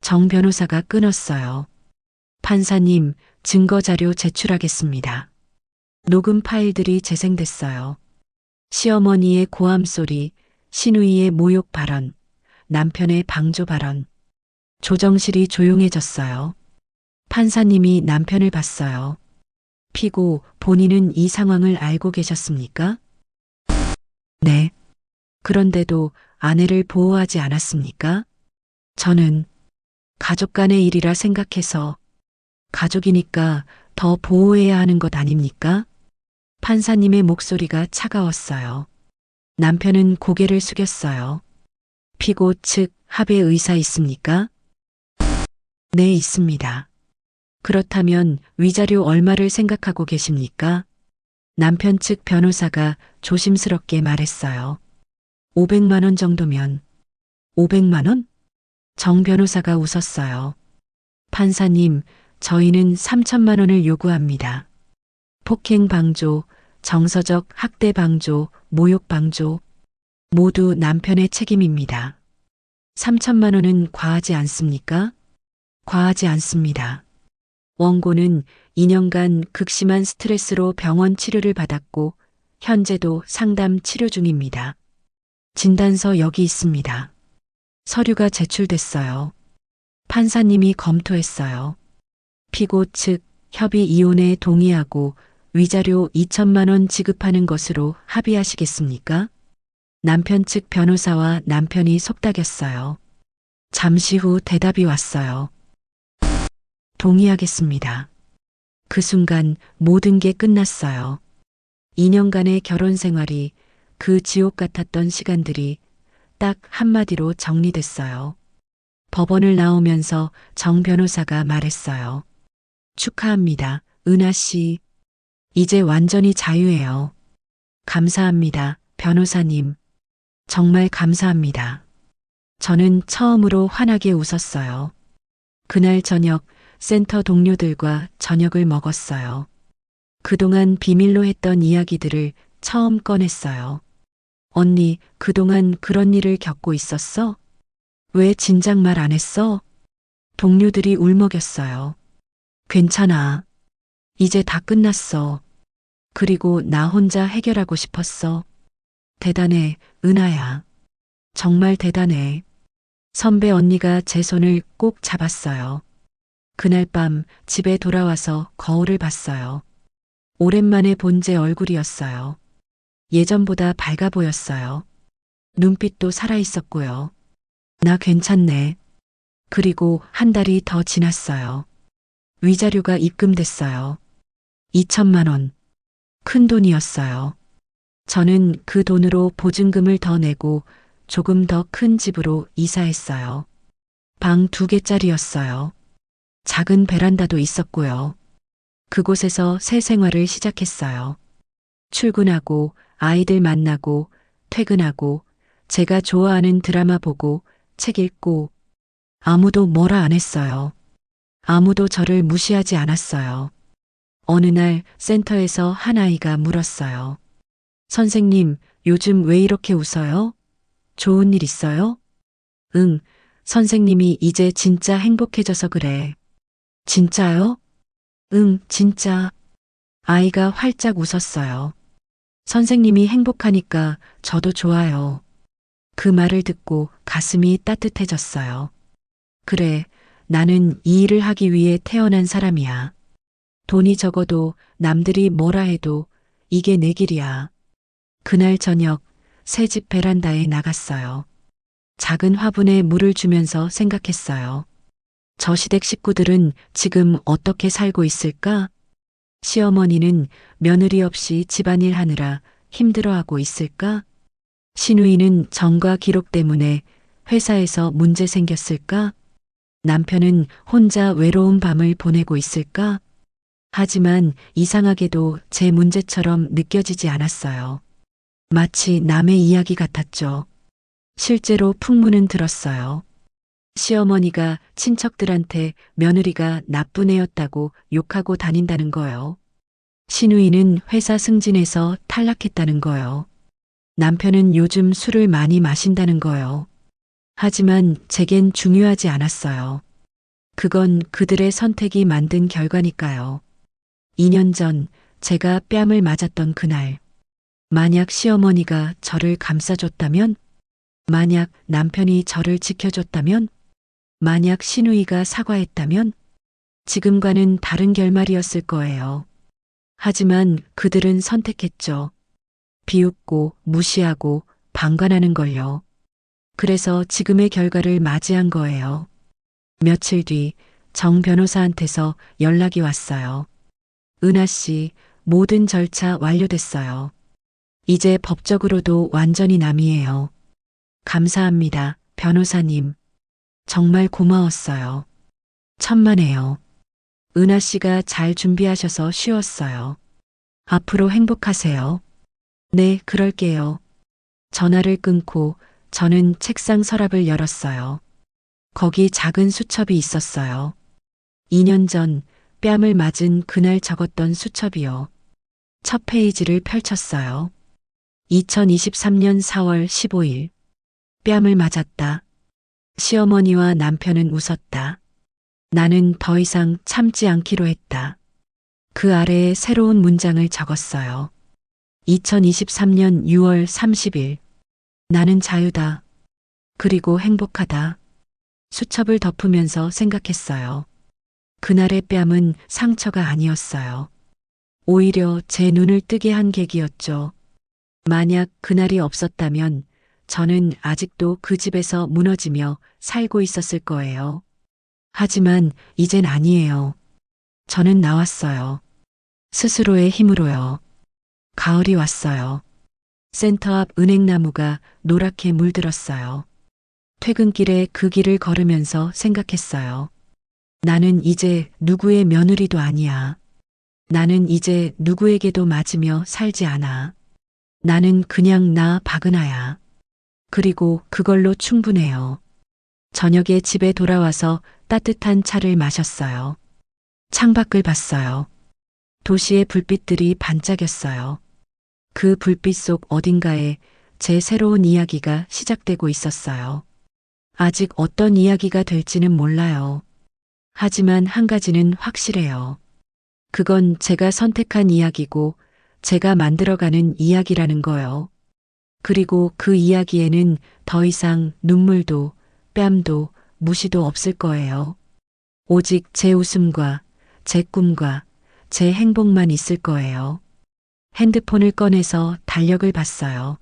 정 변호사가 끊었어요. 판사님, 증거자료 제출하겠습니다. 녹음 파일들이 재생됐어요. 시어머니의 고함 소리, 시누이의 모욕 발언, 남편의 방조 발언. 조정실이 조용해졌어요. 판사님이 남편을 봤어요. 피고 본인은 이 상황을 알고 계셨습니까? 네. 그런데도 아내를 보호하지 않았습니까? 저는 가족 간의 일이라 생각해서 가족이니까 더 보호해야 하는 것 아닙니까? 판사님의 목소리가 차가웠어요. 남편은 고개를 숙였어요. 피고 측 합의 의사 있습니까? 네, 있습니다. 그렇다면 위자료 얼마를 생각하고 계십니까? 남편 측 변호사가 조심스럽게 말했어요. 500만 원 정도면. 500만 원? 정 변호사가 웃었어요. 판사님, 저희는 3천만 원을 요구합니다. 폭행 방조, 정서적 학대 방조, 모욕 방조, 모두 남편의 책임입니다. 3천만 원은 과하지 않습니까? 과하지 않습니다. 원고는 2년간 극심한 스트레스로 병원 치료를 받았고 현재도 상담 치료 중입니다. 진단서 여기 있습니다. 서류가 제출됐어요. 판사님이 검토했어요. 피고 측 협의 이혼에 동의하고 위자료 2천만 원 지급하는 것으로 합의하시겠습니까? 남편 측 변호사와 남편이 속닥였어요. 잠시 후 대답이 왔어요. 동의하겠습니다. 그 순간 모든 게 끝났어요. 2년간의 결혼 생활이 그 지옥 같았던 시간들이 딱 한마디로 정리됐어요. 법원을 나오면서 정 변호사가 말했어요. 축하합니다, 은하 씨. 이제 완전히 자유예요. 감사합니다, 변호사님. 정말 감사합니다. 저는 처음으로 환하게 웃었어요. 그날 저녁 센터 동료들과 저녁을 먹었어요. 그동안 비밀로 했던 이야기들을 처음 꺼냈어요. 언니, 그동안 그런 일을 겪고 있었어? 왜 진작 말 안 했어? 동료들이 울먹였어요. 괜찮아. 이제 다 끝났어. 그리고 나 혼자 해결하고 싶었어. 대단해, 은하야. 정말 대단해. 선배 언니가 제 손을 꼭 잡았어요. 그날 밤 집에 돌아와서 거울을 봤어요. 오랜만에 본 제 얼굴이었어요. 예전보다 밝아 보였어요. 눈빛도 살아있었고요. 나 괜찮네. 그리고 한 달이 더 지났어요. 위자료가 입금됐어요. 2천만 원. 큰 돈이었어요. 저는 그 돈으로 보증금을 더 내고 조금 더 큰 집으로 이사했어요. 방 2개짜리였어요. 작은 베란다도 있었고요. 그곳에서 새 생활을 시작했어요. 출근하고 아이들 만나고 퇴근하고 제가 좋아하는 드라마 보고 책 읽고 아무도 뭐라 안 했어요. 아무도 저를 무시하지 않았어요. 어느 날 센터에서 한 아이가 물었어요. 선생님, 요즘 왜 이렇게 웃어요? 좋은 일 있어요? 응, 선생님이 이제 진짜 행복해져서 그래. 진짜요? 응, 진짜. 아이가 활짝 웃었어요. 선생님이 행복하니까 저도 좋아요. 그 말을 듣고 가슴이 따뜻해졌어요. 그래, 나는 이 일을 하기 위해 태어난 사람이야. 돈이 적어도 남들이 뭐라 해도 이게 내 길이야. 그날 저녁 새 집 베란다에 나갔어요. 작은 화분에 물을 주면서 생각했어요. 저 시댁 식구들은 지금 어떻게 살고 있을까? 시어머니는 며느리 없이 집안일 하느라 힘들어하고 있을까? 시누이는 정과 기록 때문에 회사에서 문제 생겼을까? 남편은 혼자 외로운 밤을 보내고 있을까? 하지만 이상하게도 제 문제처럼 느껴지지 않았어요. 마치 남의 이야기 같았죠. 실제로 풍문은 들었어요. 시어머니가 친척들한테 며느리가 나쁜 애였다고 욕하고 다닌다는 거요. 시누이는 회사 승진해서 탈락했다는 거요. 남편은 요즘 술을 많이 마신다는 거요. 하지만 제겐 중요하지 않았어요. 그건 그들의 선택이 만든 결과니까요. 2년 전 제가 뺨을 맞았던 그날. 만약 시어머니가 저를 감싸줬다면? 만약 남편이 저를 지켜줬다면? 만약 시누이가 사과했다면? 지금과는 다른 결말이었을 거예요. 하지만 그들은 선택했죠. 비웃고 무시하고 방관하는 걸요. 그래서 지금의 결과를 맞이한 거예요. 며칠 뒤 정 변호사한테서 연락이 왔어요. 은하 씨, 모든 절차 완료됐어요. 이제 법적으로도 완전히 남이에요. 감사합니다, 변호사님. 정말 고마웠어요. 천만에요. 은하 씨가 잘 준비하셔서 쉬웠어요. 앞으로 행복하세요. 네, 그럴게요. 전화를 끊고 저는 책상 서랍을 열었어요. 거기 작은 수첩이 있었어요. 2년 전 뺨을 맞은 그날 적었던 수첩이요. 첫 페이지를 펼쳤어요. 2023년 4월 15일. 뺨을 맞았다. 시어머니와 남편은 웃었다. 나는 더 이상 참지 않기로 했다. 그 아래에 새로운 문장을 적었어요. 2023년 6월 30일. 나는 자유다. 그리고 행복하다. 수첩을 덮으면서 생각했어요. 그날의 뺨은 상처가 아니었어요. 오히려 제 눈을 뜨게 한 계기였죠. 만약 그날이 없었다면 저는 아직도 그 집에서 무너지며 살고 있었을 거예요. 하지만 이젠 아니에요. 저는 나왔어요. 스스로의 힘으로요. 가을이 왔어요. 센터 앞 은행나무가 노랗게 물들었어요. 퇴근길에 그 길을 걸으면서 생각했어요. 나는 이제 누구의 며느리도 아니야. 나는 이제 누구에게도 맞으며 살지 않아. 나는 그냥 나 박은하야. 그리고 그걸로 충분해요. 저녁에 집에 돌아와서 따뜻한 차를 마셨어요. 창밖을 봤어요. 도시의 불빛들이 반짝였어요. 그 불빛 속 어딘가에 제 새로운 이야기가 시작되고 있었어요. 아직 어떤 이야기가 될지는 몰라요. 하지만 한 가지는 확실해요. 그건 제가 선택한 이야기고 제가 만들어가는 이야기라는 거요. 그리고 그 이야기에는 더 이상 눈물도 뺨도 무시도 없을 거예요. 오직 제 웃음과 제 꿈과 제 행복만 있을 거예요. 핸드폰을 꺼내서 달력을 봤어요.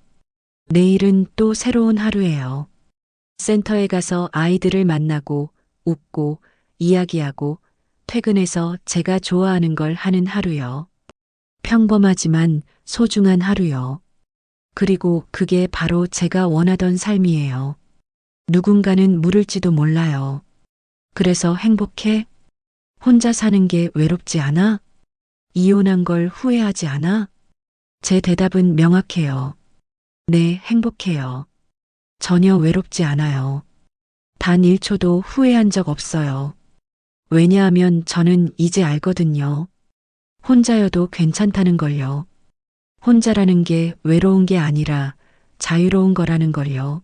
내일은 또 새로운 하루예요. 센터에 가서 아이들을 만나고 웃고 이야기하고 퇴근해서 제가 좋아하는 걸 하는 하루요. 평범하지만 소중한 하루요. 그리고 그게 바로 제가 원하던 삶이에요. 누군가는 물을지도 몰라요. 그래서 행복해? 혼자 사는 게 외롭지 않아? 이혼한 걸 후회하지 않아? 제 대답은 명확해요. 네, 행복해요. 전혀 외롭지 않아요. 단 1초도 후회한 적 없어요. 왜냐하면 저는 이제 알거든요. 혼자여도 괜찮다는 걸요. 혼자라는 게 외로운 게 아니라 자유로운 거라는 걸요.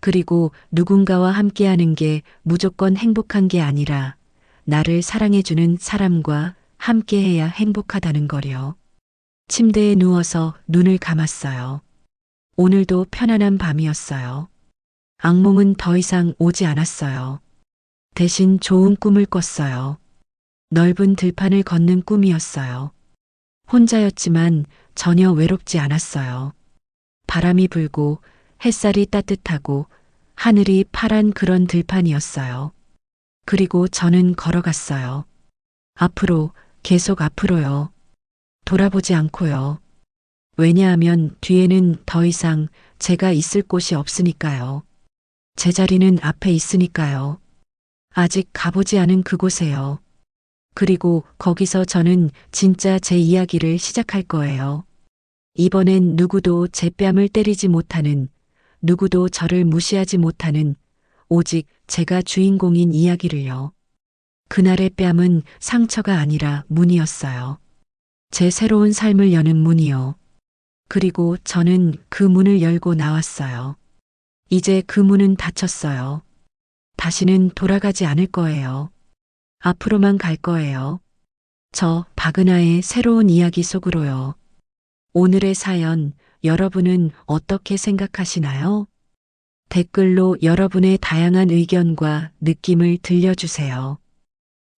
그리고 누군가와 함께하는 게 무조건 행복한 게 아니라 나를 사랑해주는 사람과 함께해야 행복하다는 걸요. 침대에 누워서 눈을 감았어요. 오늘도 편안한 밤이었어요. 악몽은 더 이상 오지 않았어요. 대신 좋은 꿈을 꿨어요. 넓은 들판을 걷는 꿈이었어요. 혼자였지만 전혀 외롭지 않았어요. 바람이 불고 햇살이 따뜻하고 하늘이 파란 그런 들판이었어요. 그리고 저는 걸어갔어요. 앞으로, 계속 앞으로요. 돌아보지 않고요. 왜냐하면 뒤에는 더 이상 제가 있을 곳이 없으니까요. 제자리는 앞에 있으니까요. 아직 가보지 않은 그곳에요. 그리고 거기서 저는 진짜 제 이야기를 시작할 거예요. 이번엔 누구도 제 뺨을 때리지 못하는, 누구도 저를 무시하지 못하는, 오직 제가 주인공인 이야기를요. 그날의 뺨은 상처가 아니라 문이었어요. 제 새로운 삶을 여는 문이요. 그리고 저는 그 문을 열고 나왔어요. 이제 그 문은 닫혔어요. 다시는 돌아가지 않을 거예요. 앞으로만 갈 거예요. 저 박은하의 새로운 이야기 속으로요. 오늘의 사연, 여러분은 어떻게 생각하시나요? 댓글로 여러분의 다양한 의견과 느낌을 들려주세요.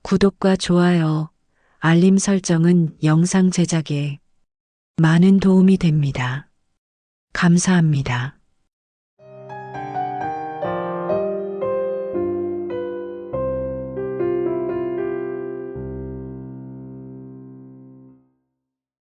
구독과 좋아요, 알림 설정은 영상 제작에 많은 도움이 됩니다. 감사합니다.